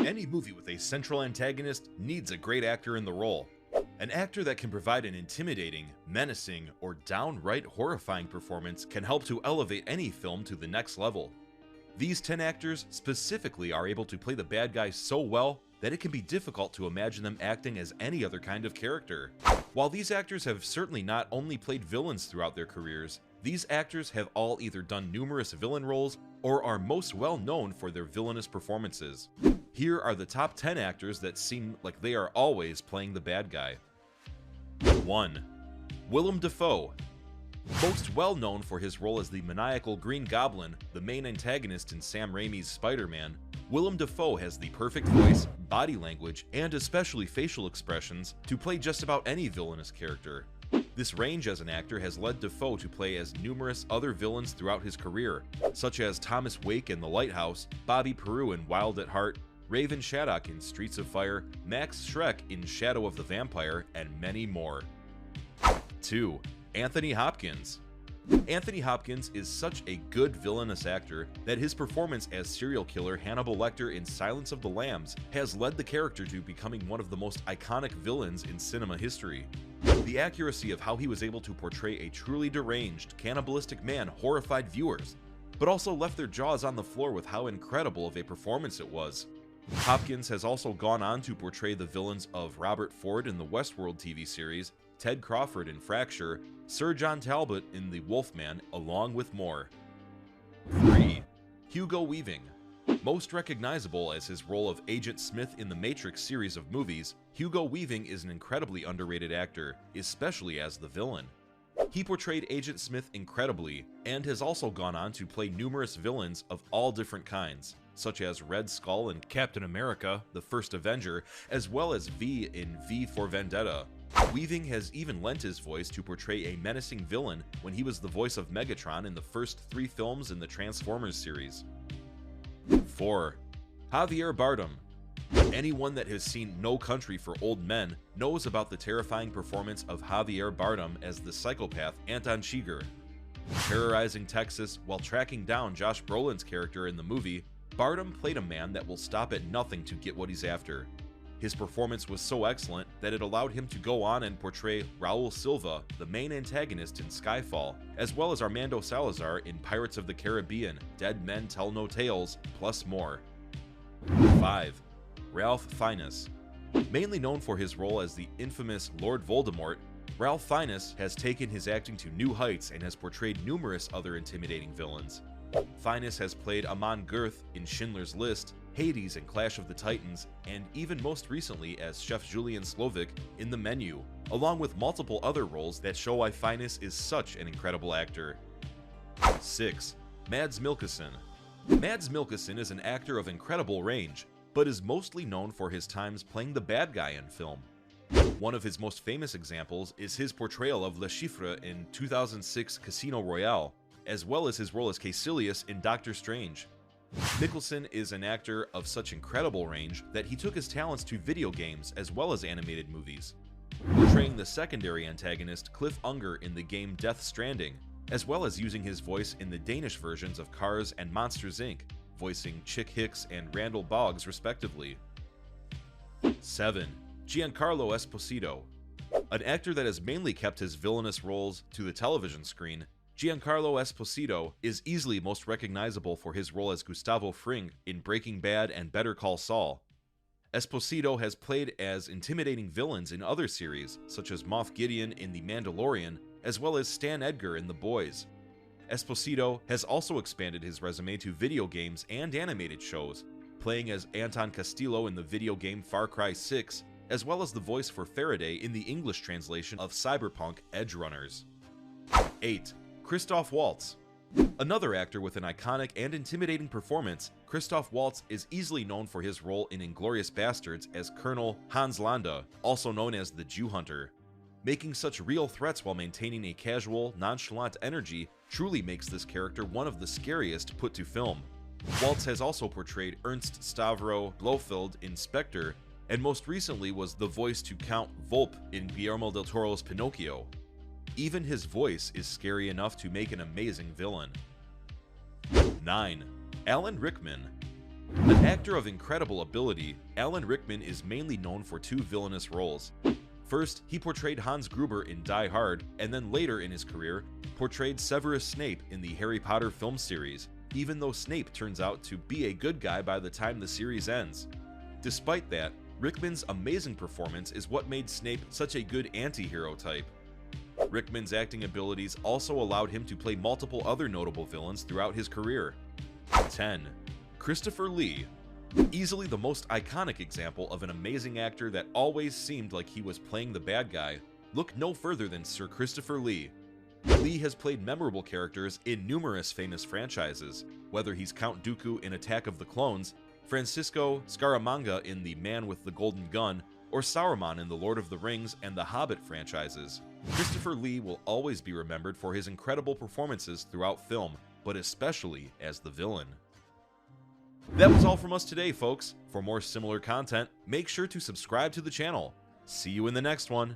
Any movie with a central antagonist needs a great actor in the role. An actor that can provide an intimidating, menacing, or downright horrifying performance can help to elevate any film to the next level. These 10 actors specifically are able to play the bad guy so well that it can be difficult to imagine them acting as any other kind of character. While these actors have certainly not only played villains throughout their careers, these actors have all either done numerous villain roles or are most well known for their villainous performances. Here are the top 10 actors that seem like they are always playing the bad guy. 1. Willem Dafoe. Most well known for his role as the maniacal Green Goblin, the main antagonist in Sam Raimi's Spider-Man, Willem Dafoe has the perfect voice, body language, and especially facial expressions to play just about any villainous character. This range as an actor has led Dafoe to play as numerous other villains throughout his career, such as Thomas Wake in The Lighthouse, Bobby Peru in Wild at Heart, Raven Shattuck in Streets of Fire, Max Schreck in Shadow of the Vampire, and many more. 2. Anthony Hopkins. Anthony Hopkins is such a good villainous actor that his performance as serial killer Hannibal Lecter in Silence of the Lambs has led the character to becoming one of the most iconic villains in cinema history. The accuracy of how he was able to portray a truly deranged, cannibalistic man horrified viewers, but also left their jaws on the floor with how incredible of a performance it was. Hopkins has also gone on to portray the villains of Robert Ford in the Westworld TV series, Ted Crawford in Fracture, Sir John Talbot in The Wolfman, along with more. 3. Hugo Weaving. Most recognizable as his role of Agent Smith in the Matrix series of movies, Hugo Weaving is an incredibly underrated actor, especially as the villain. He portrayed Agent Smith incredibly, and has also gone on to play numerous villains of all different kinds, such as Red Skull in Captain America: The First Avenger, as well as V in V for Vendetta. Weaving has even lent his voice to portray a menacing villain when he was the voice of Megatron in the first 3 films in the Transformers series. 4. Javier Bardem. Anyone that has seen No Country for Old Men knows about the terrifying performance of Javier Bardem as the psychopath Anton Chigurh. Terrorizing Texas while tracking down Josh Brolin's character in the movie, Bardem played a man that will stop at nothing to get what he's after. His performance was so excellent that it allowed him to go on and portray Raul Silva, the main antagonist in Skyfall, as well as Armando Salazar in Pirates of the Caribbean, Dead Men Tell No Tales, plus more. 5. Ralph Fiennes. Mainly known for his role as the infamous Lord Voldemort, Ralph Fiennes has taken his acting to new heights and has portrayed numerous other intimidating villains. Fiennes has played Amon Girth in Schindler's List, Hades in Clash of the Titans, and even most recently as Chef Julian Slovic in The Menu, along with multiple other roles that show why Fiennes is such an incredible actor. 6. Mads Mikkelsen. Mads Mikkelsen is an actor of incredible range, but is mostly known for his times playing the bad guy in film. One of his most famous examples is his portrayal of Le Chiffre in 2006 Casino Royale, as well as his role as Caecilius in Doctor Strange. Mikkelsen is an actor of such incredible range that he took his talents to video games as well as animated movies, portraying the secondary antagonist Cliff Unger in the game Death Stranding, as well as using his voice in the Danish versions of Cars and Monsters Inc., voicing Chick Hicks and Randall Boggs respectively. 7. Giancarlo Esposito. An actor that has mainly kept his villainous roles to the television screen, Giancarlo Esposito is easily most recognizable for his role as Gustavo Fring in Breaking Bad and Better Call Saul. Esposito has played as intimidating villains in other series, such as Moff Gideon in The Mandalorian, as well as Stan Edgar in The Boys. Esposito has also expanded his resume to video games and animated shows, playing as Anton Castillo in the video game Far Cry 6, as well as the voice for Faraday in the English translation of Cyberpunk Edge Runners. 8. Christoph Waltz. Another actor with an iconic and intimidating performance, Christoph Waltz is easily known for his role in Inglourious Basterds as Colonel Hans Landa, also known as the Jew Hunter. Making such real threats while maintaining a casual, nonchalant energy truly makes this character one of the scariest put to film. Waltz has also portrayed Ernst Stavro Blofeld in Spectre, and most recently was the voice to Count Volpe in Guillermo del Toro's Pinocchio. Even his voice is scary enough to make an amazing villain. 9. Alan Rickman. An actor of incredible ability, Alan Rickman is mainly known for two villainous roles. First, he portrayed Hans Gruber in Die Hard, and then later in his career, portrayed Severus Snape in the Harry Potter film series, even though Snape turns out to be a good guy by the time the series ends. Despite that, Rickman's amazing performance is what made Snape such a good anti-hero type. Rickman's acting abilities also allowed him to play multiple other notable villains throughout his career. 10. Christopher Lee. Easily the most iconic example of an amazing actor that always seemed like he was playing the bad guy, look no further than Sir Christopher Lee. Lee has played memorable characters in numerous famous franchises, whether he's Count Dooku in Attack of the Clones, Francisco Scaramanga in The Man with the Golden Gun, or Saruman in The Lord of the Rings and The Hobbit franchises. Christopher Lee will always be remembered for his incredible performances throughout film, but especially as the villain. That was all from us today, folks. For more similar content, make sure to subscribe to the channel. See you in the next one.